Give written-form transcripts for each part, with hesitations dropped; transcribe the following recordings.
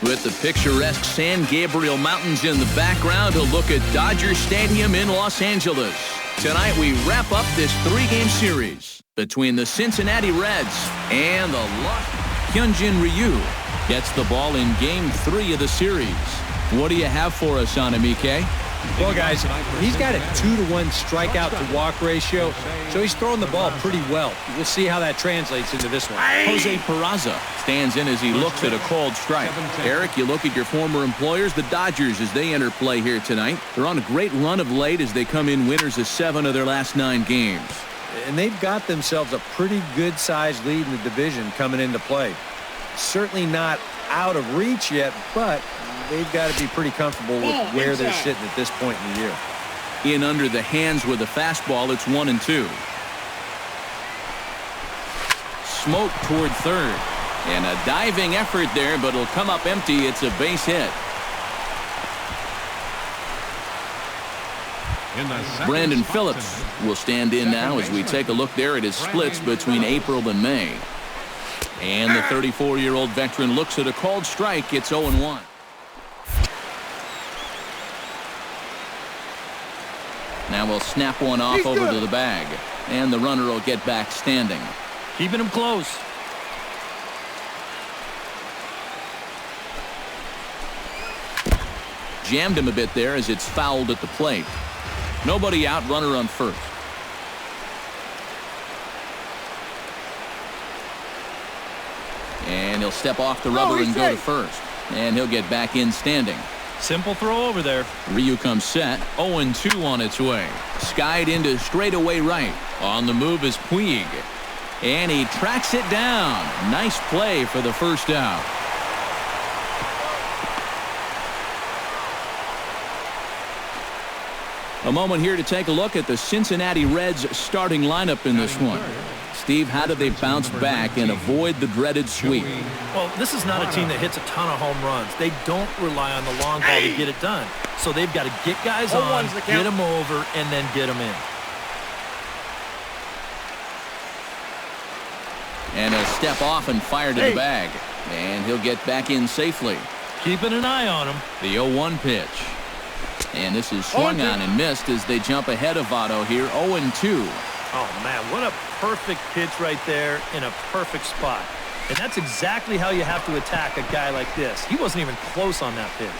With the picturesque San Gabriel Mountains in the background, a look at Dodger Stadium in Los Angeles. Tonight we wrap up this three-game series between the Cincinnati Reds and the Hyun Jin Ryu gets the ball in Game 3 of the series. What do you have for us on him, EK? Well, guys, he's got a 2-to-1 strikeout-to-walk ratio, so he's throwing the ball pretty well. We'll see how that translates into this one. Jose Peraza stands in as he looks at a called strike. Eric, you look at your former employers, the Dodgers, as they enter play here tonight. They're on a great run of late as they come in winners of 7 of their last 9 games. And they've got themselves a pretty good-sized lead in the division coming into play. Certainly not out of reach yet, but they've got to be pretty comfortable with where they're sitting at this point in the year. In under the hands with a fastball, it's 1-2. Smoke toward third. And a diving effort there, but it'll come up empty. It's a base hit. Brandon Phillips will stand in now as we take a look there at his splits between April and May. And the 34-year-old veteran looks at a called strike. It's 0-1. Now we'll snap one off over to the bag. And the runner will get back standing. Keeping him close. Jammed him a bit there as it's fouled at the plate. Nobody out, runner on first. And he'll step off the rubber and go to first. And he'll get back in standing. Simple throw over there. Ryu comes set. 0-2 on its way. Skied into straightaway right. On the move is Puig. And he tracks it down. Nice play for the first out. A moment here to take a look at the Cincinnati Reds starting lineup in this one. Steve, how do they bounce back and avoid the dreaded sweep? Well, this is not a team that hits a ton of home runs. They don't rely on the long ball to get it done. So they've got to get guys on, get them over, and then get them in. And a step off and fire to the bag. And he'll get back in safely. Keeping an eye on him. The 0-1 pitch. And this is swung on and missed as they jump ahead of Votto here. 0-2. Oh, man, what a perfect pitch right there in a perfect spot. And that's exactly how you have to attack a guy like this. He wasn't even close on that pitch.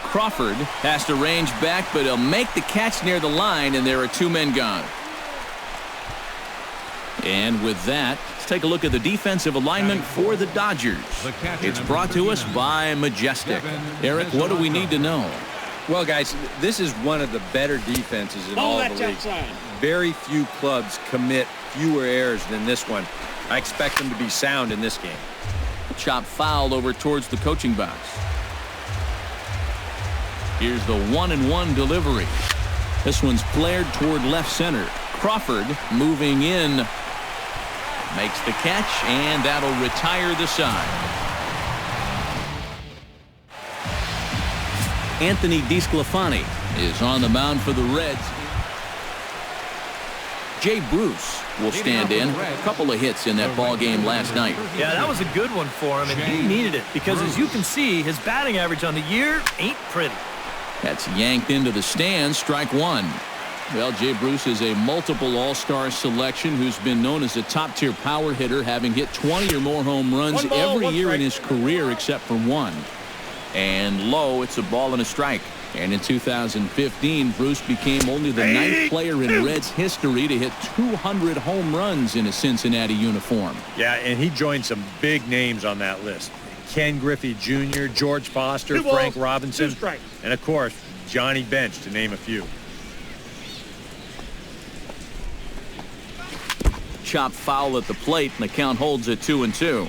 Crawford has to range back, but he'll make the catch near the line, and there are 2 men gone. And with that, let's take a look at the defensive alignment for the Dodgers. It's brought to us by Majestic. Eric, what do we need to know? Well, guys, this is one of the better defenses in all of the league. Very few clubs commit fewer errors than this one. I expect them to be sound in this game. Chop foul over towards the coaching box. Here's the 1-1 delivery. This one's flared toward left center. Crawford moving in. Makes the catch, and that'll retire the side. Anthony DeSclafani is on the mound for the Reds. Jay Bruce will stand in. A couple of hits in that ball game last night. Yeah, that was a good one for him, and he needed it because, as you can see, his batting average on the year ain't pretty. That's yanked into the stands. Strike 1. Well, Jay Bruce is a multiple all-star selection who's been known as a top-tier power hitter, having hit 20 or more home runs every year in his career except for 1. And low, it's a ball and a strike. And in 2015, Bruce became only the 9th player in Reds history to hit 200 home runs in a Cincinnati uniform. Yeah, and he joined some big names on that list. Ken Griffey Jr., George Foster, Frank Robinson, and, of course, Johnny Bench, to name a few. Chop foul at the plate, and the count holds at 2-2.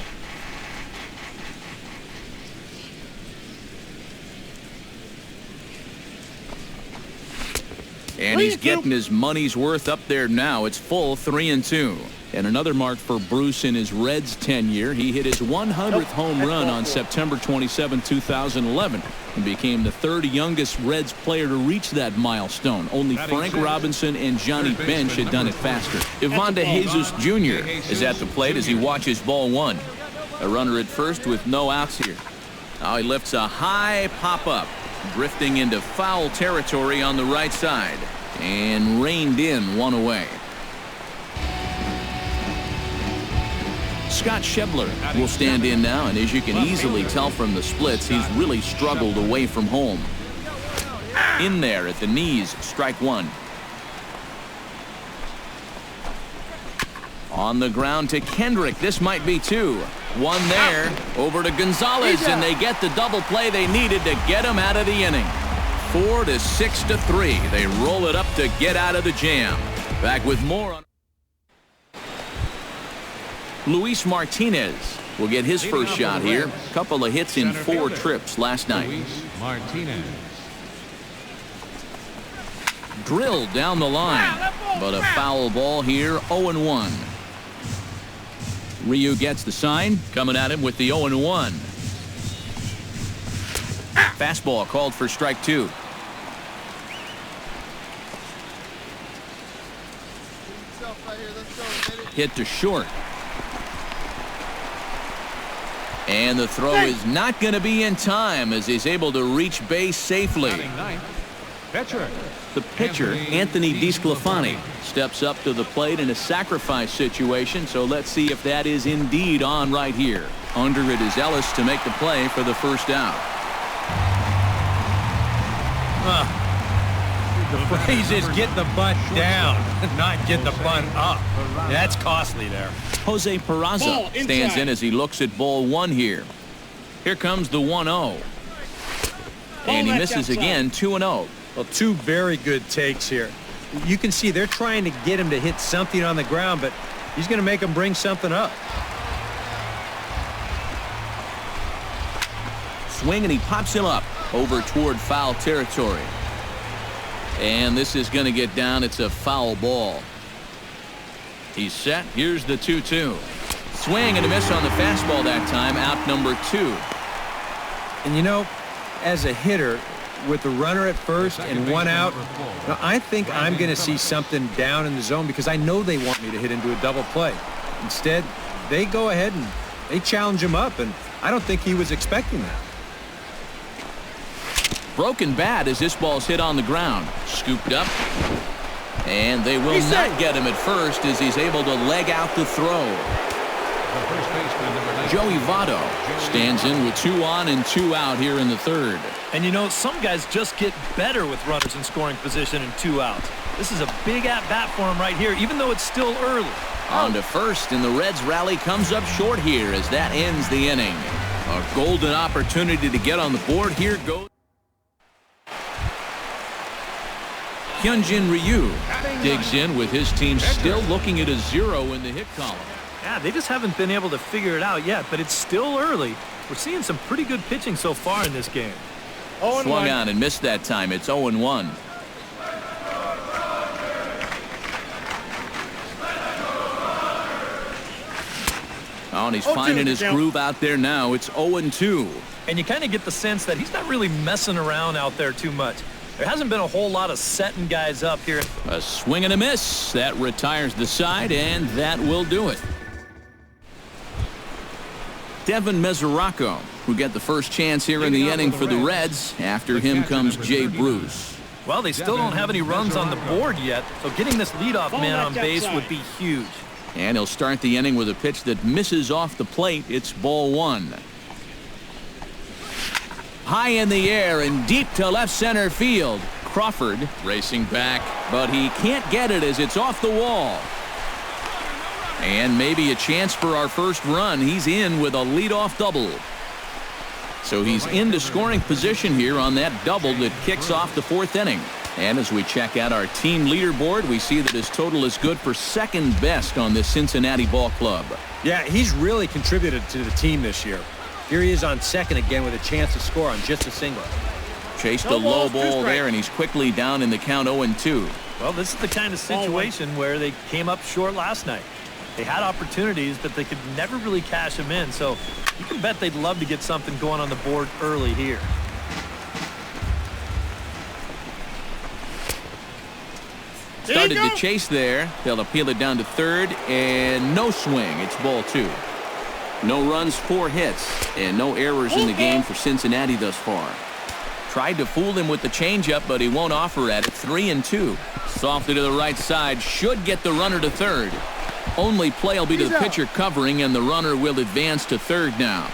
And he's getting his money's worth up there now. It's full 3-2. And another mark for Bruce in his Reds tenure. He hit his 100th home run on September 27, 2011, and became the 3rd youngest Reds player to reach that milestone. Only Frank Robinson and Johnny Bench had done it faster. Ivan de Jesus Jr. is at the plate as he watches ball 1. A runner at first with no outs here. Now he lifts a high pop-up, drifting into foul territory on the right side, and reined in one away. Scott Schebler will stand in now, and as you can easily tell from the splits, he's really struggled away from home. In there at the knees, strike one. On the ground to Kendrick. This might be two. One there. Over to Gonzalez, and they get the double play they needed to get him out of the inning. 4 to 6 to 3. They roll it up to get out of the jam. Back with more on. Luis Martinez will get his first shot here. Couple of hits in 4 trips last night. Martinez. Drilled down the line, but a foul ball here. 0-1. Ryu gets the sign, coming at him with the 0-1. Fastball called for strike 2. Hit to short. And the throw is not going to be in time as he's able to reach base safely. The pitcher, Anthony DeSclafani, steps up to the plate in a sacrifice situation, so let's see if that is indeed on right here. Under it is Ellis to make the play for the first out. The phrase is get the butt down, not get the butt up. That's costly there. Jose Peraza stands in as he looks at ball 1 here. Here comes the 1-0. And he misses again, 2-0. Well, 2 very good takes here. You can see they're trying to get him to hit something on the ground, but he's going to make him bring something up. Swing, and he pops him up over toward foul territory. And this is going to get down. It's a foul ball. He's set. Here's the 2-2. Swing and a miss on the fastball that time. Out number 2. And you know, as a hitter, with the runner at first and 1 out, I think I'm going to see something down in the zone because I know they want me to hit into a double play. Instead, they go ahead and they challenge him up, and I don't think he was expecting that. Broken bat as this ball's hit on the ground. Scooped up. And they will not get him at first as he's able to leg out the throw. Joey Votto stands in with 2 on and 2 out here in the 3rd. And you know, some guys just get better with runners in scoring position and 2 outs. This is a big at-bat for him right here, even though it's still early. On to first, and the Reds rally comes up short here as that ends the inning. A golden opportunity to get on the board. Here goes Hyun Jin Ryu digs in with his team still looking at a 0 in the hit column. Yeah, they just haven't been able to figure it out yet, but it's still early. We're seeing some pretty good pitching so far in this game. Swung on and missed that time. It's 0-1. Oh, and he's finding his groove out there now. It's 0-2. And you kind of get the sense that he's not really messing around out there too much. There hasn't been a whole lot of setting guys up here. A swing and a miss. That retires the side, and that will do it. Devin Mesoraco, who get the first chance here in the inning for the Reds. After him comes Jay Bruce. Well, they still don't have any runs on the board yet, so getting this leadoff man on base would be huge. And he'll start the inning with a pitch that misses off the plate. It's ball 1. High in the air and deep to left center field. Crawford racing back, but he can't get it as it's off the wall. And maybe a chance for our first run. He's in with a leadoff double. So he's into scoring position here on that double that kicks off the 4th inning. And as we check out our team leaderboard, we see that his total is good for 2nd best on this Cincinnati ball club. Yeah, he's really contributed to the team this year. Here he is on 2nd again with a chance to score on just a single. Chased a low ball there, and he's quickly down in the count 0-2. Well, this is the kind of situation where they came up short last night. They had opportunities, but they could never really cash them in. So you can bet they'd love to get something going on the board early here. Started to chase there. They'll appeal it down to 3rd, and no swing. It's ball 2. No runs, 4 hits, and no errors in the game for Cincinnati thus far. Tried to fool him with the changeup, but he won't offer at it. 3-2. Softly to the right side. Should get the runner to third. Only play will be to the pitcher covering, and the runner will advance to third now.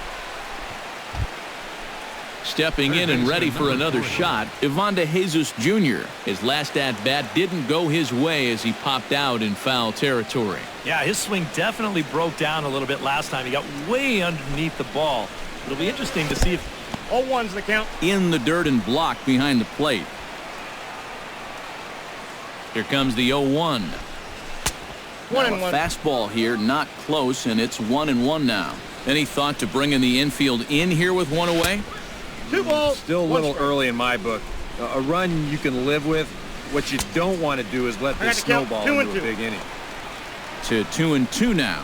Stepping in and ready for another shot, Ivan De Jesus Jr. His last at-bat didn't go his way as he popped out in foul territory. Yeah, his swing definitely broke down a little bit last time. He got way underneath the ball. It'll be interesting to see if 0-1's the count. In the dirt and blocked behind the plate. Here comes the 0-1. 1-1. Fastball here, not close, and it's 1-1 now. Any thought to bringing the infield in here with one away? 2 balls. Still a little early in my book. A run you can live with. What you don't want to do is let this snowball into a big inning. To 2-2 now.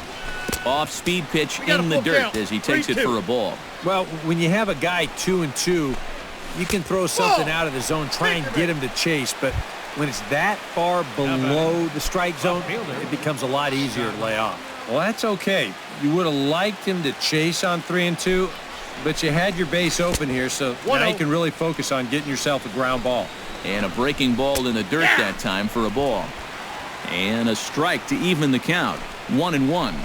Off-speed pitch in the dirt as he takes it for a ball. Well, when you have a guy 2-2, you can throw something out of the zone, try and get him to chase, but when it's that far below the strike zone, it becomes a lot easier to lay off. Well, that's okay. You would have liked him to chase on 3-2, but you had your base open here, so now you can really focus on getting yourself a ground ball. And a breaking ball in the dirt that time for a ball. And a strike to even the count. 1-1.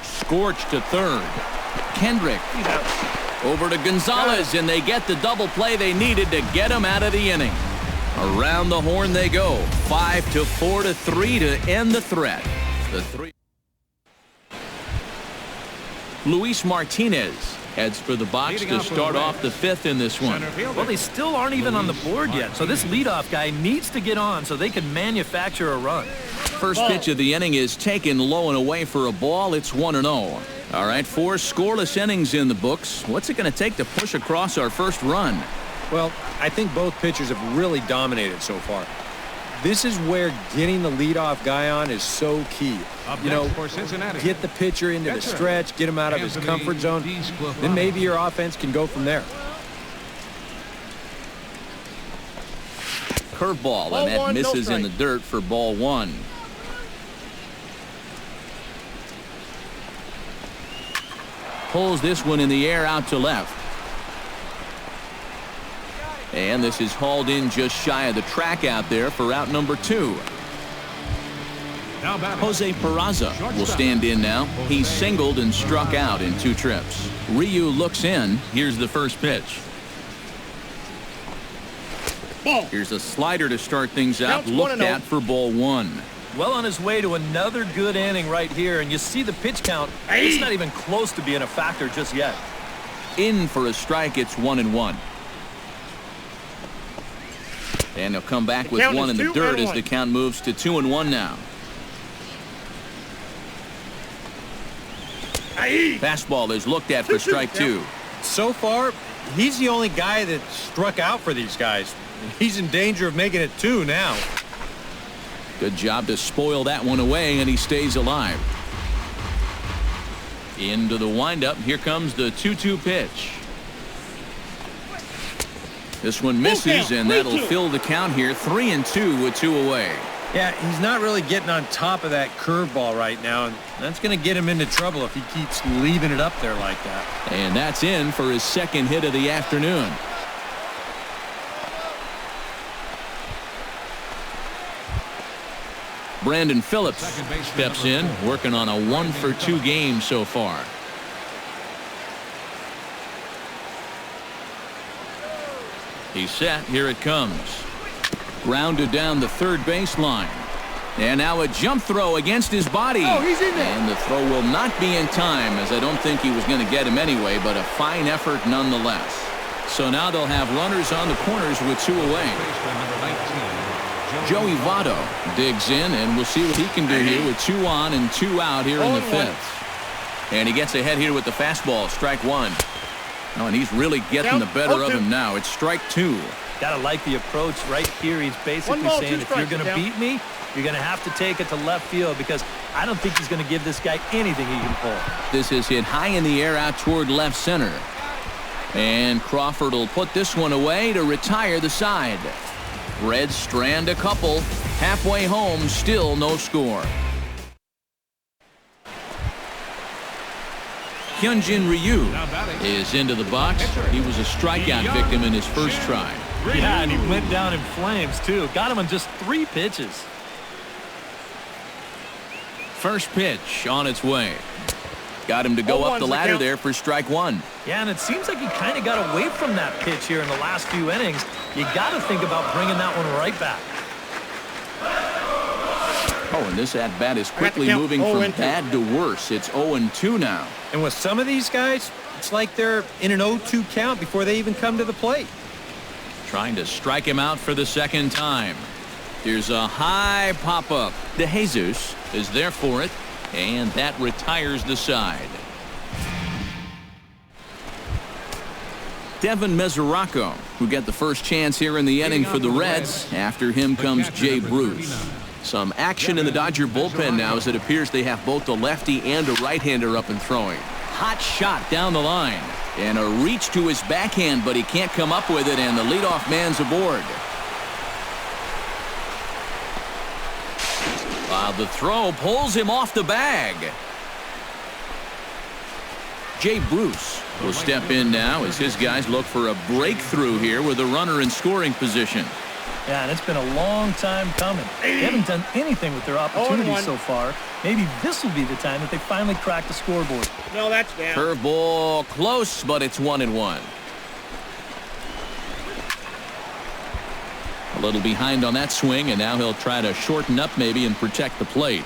Scorched to third. Kendrick over to Gonzalez, and they get the double play they needed to get him out of the inning. Around the horn they go. 5-4 to 3 to end the threat. The 3. Luis Martinez heads for the box to start off the 5th in this one. Well, they still aren't even on the board yet, so this leadoff guy needs to get on so they can manufacture a run. First pitch of the inning is taken low and away for a ball. It's 1-0. All right, 4 scoreless innings in the books. What's it going to take to push across our first run? Well, I think both pitchers have really dominated so far. This is where getting the leadoff guy on is so key. You know, get the pitcher into the stretch, get him out of his comfort zone, then maybe your offense can go from there. Curveball, and that misses in the dirt for ball 1. Pulls this one in the air out to left. And this is hauled in just shy of the track out there for out number 2. Jose Peraza will stand in now. He's singled and struck out in 2 trips. Ryu looks in. Here's the first pitch. Here's a slider to start things out. Looked at for ball 1. Well on his way to another good inning right here, and you see the pitch count. It's not even close to being a factor just yet. In for a strike. It's 1-1. And he'll come back with one in the dirt as the count moves to 2-1 now. Fastball is looked at for strike 2. So far, he's the only guy that struck out for these guys. He's in danger of making it 2 now. Good job to spoil that one away, and he stays alive. Into the windup. Here comes the 2-2 pitch. This one misses, and that'll fill the count here. 3-2 with 2 away. Yeah, he's not really getting on top of that curveball right now, and that's going to get him into trouble if he keeps leaving it up there like that. And that's in for his second hit of the afternoon. Brandon Phillips steps in, working on a 1-for-2 game so far. He's set. Here it comes. Grounded down the third baseline. And now a jump throw against his body. Oh, he's in there. And the throw will not be in time, as I don't think he was going to get him anyway, but a fine effort nonetheless. So now they'll have runners on the corners with 2 away. Joey Votto digs in, and we'll see what he can do here with 2 on and 2 out here in the 5th. And he gets ahead here with the fastball. Strike 1. Oh, and he's really getting the better of him now. It's strike 2. Gotta like the approach right here. He's basically saying, if you're going to beat me, you're going to have to take it to left field, because I don't think he's going to give this guy anything he can pull. This is hit high in the air out toward left center. And Crawford will put this one away to retire the side. Reds strand a couple. Halfway home, still no score. Hyun Jin Ryu is into the box. He was a strikeout victim in his first try. Yeah, and he went down in flames, too. Got him on just 3 pitches. First pitch on its way. Got him to go up the ladder there for strike one. Yeah, and it seems like he kind of got away from that pitch here in the last few innings. You got to think about bringing that one right back. Oh, and this at-bat is quickly moving from bad to worse. It's 0-2 now. And with some of these guys, it's like they're in an 0-2 count before they even come to the plate. Trying to strike him out for the second time. Here's a high pop-up. De Jesus is there for it, and that retires the side. Devin Mesoraco, who got the first chance here in the inning for the Reds. After him comes Jay Bruce. Some action in the Dodger bullpen now as it appears they have both a lefty and a right-hander up and throwing. Hot shot down the line. And a reach to his backhand, but he can't come up with it, and the leadoff man's aboard. The throw pulls him off the bag. Jay Bruce will step in now as his guys look for a breakthrough here with a runner in scoring position. Yeah, and it's been a long time coming. They haven't done anything with their opportunities so far. Maybe this will be the time that they finally crack the scoreboard. No, that's down. Curveball close, but it's 1-1. A little behind on that swing, and now he'll try to shorten up maybe and protect the plate.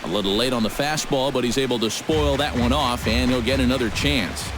A little late on the fastball, but he's able to spoil that one off, and he'll get another chance.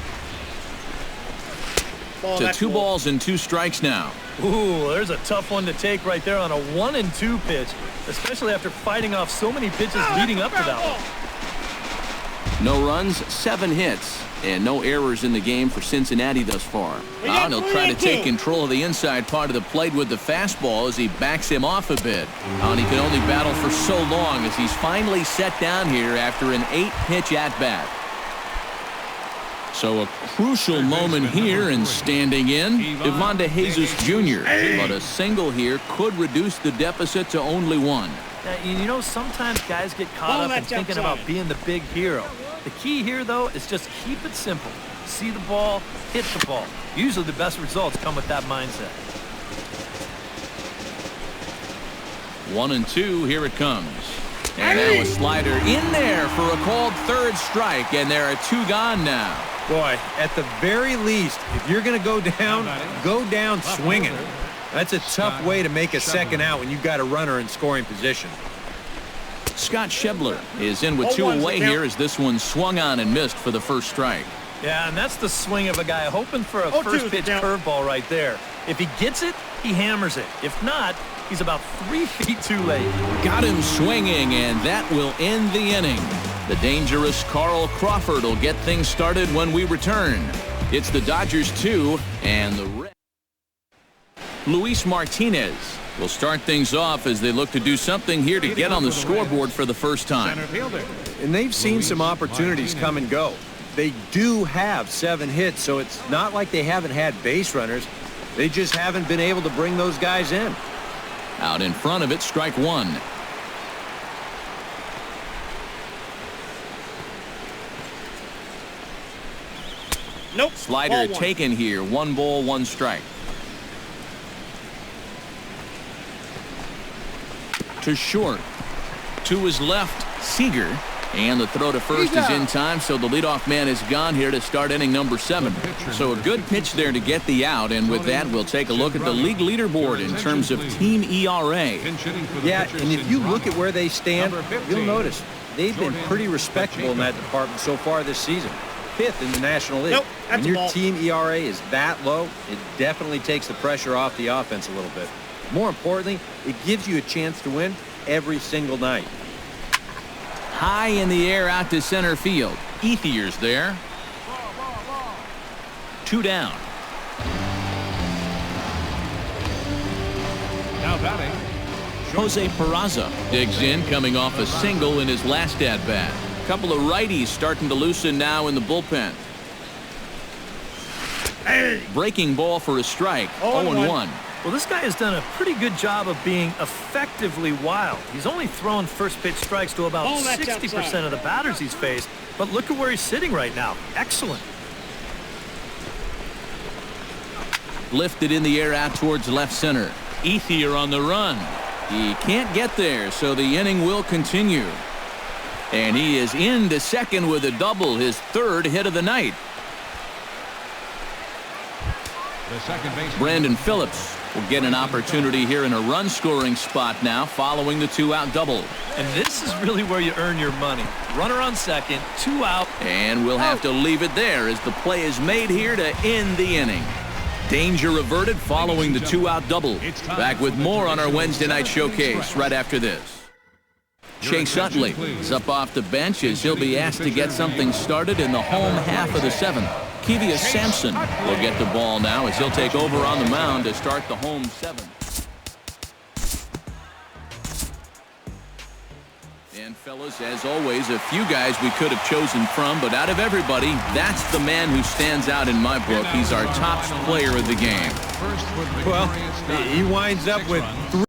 To 2 balls and 2 strikes now. Ooh, there's a tough one to take right there on a 1-2 pitch, especially after fighting off so many pitches leading up to that one. No runs, 7 hits, and no errors in the game for Cincinnati thus far. And he'll try to take control of the inside part of the plate with the fastball as he backs him off a bit. And he can only battle for so long as he's finally set down here after an 8-pitch at-bat. So a crucial moment here, and standing in, Ivan De Jesus Jr. But a single here could reduce the deficit to only 1. Now, you know, sometimes guys get caught up in thinking about being the big hero. The key here, though, is just keep it simple. See the ball, hit the ball. Usually the best results come with that mindset. 1-2, here it comes. And now a slider in there for a called third strike, and there are 2 gone now. Boy, at the very least, if you're going to go down swinging. That's a tough way to make a second out when you've got a runner in scoring position. Scott Schebler is in with 2 away here as this one swung on and missed for the first strike. Yeah, and that's the swing of a guy hoping for a first pitch curveball right there. If he gets it, he hammers it. If not, he's about 3 feet too late. Got him swinging, and that will end the inning. The dangerous Carl Crawford will get things started when we return. It's the Dodgers 2 and the Reds. Luis Martinez will start things off as they look to do something here to get on the scoreboard for the first time. And they've seen some opportunities come and go. They do have 7 hits, so it's not like they haven't had base runners. They just haven't been able to bring those guys in. Out in front of it, strike 1. Nope. Slider taken here. 1 ball, 1 strike. To short. To his left, Seager. And the throw to first is in time, so the leadoff man is gone here to start inning number 7. So a good pitch there to get the out, and with that, we'll take a look at the league leaderboard in terms of team ERA. Yeah, and if you look at where they stand, you'll notice they've been pretty respectable in that department so far this season. 5th in the National League. When your team ERA is that low, it definitely takes the pressure off the offense a little bit. More importantly, it gives you a chance to win every single night. High in the air out to center field. Ethier's there. 2 down. Now batting, Jose Peraza digs in, coming off a single in his last at-bat. A couple of righties starting to loosen now in the bullpen. Breaking ball for a strike. 0-1. Well, this guy has done a pretty good job of being effectively wild. He's only thrown first pitch strikes to about 60% of the batters he's faced, but look at where he's sitting right now. Excellent. Lifted in the air out towards left center. Ethier on the run. He can't get there, so the inning will continue. And he is into second with a double, his third hit of the night. Brandon Phillips will get an opportunity here in a run-scoring spot now following the two-out double. And this is really where you earn your money. Runner on second, 2 out. And we'll have to leave it there as the play is made here to end the inning. Danger averted following the two-out double. Back with more on our Wednesday night showcase right after this. Chase Utley is up off the bench as he'll be asked to get something started in the home half of the seventh. Kevius Sampson will get the ball now as he'll take over on the mound to start the home seventh. And fellas, as always, a few guys we could have chosen from, but out of everybody, that's the man who stands out in my book. He's our top player of the game. Well, he winds up with 3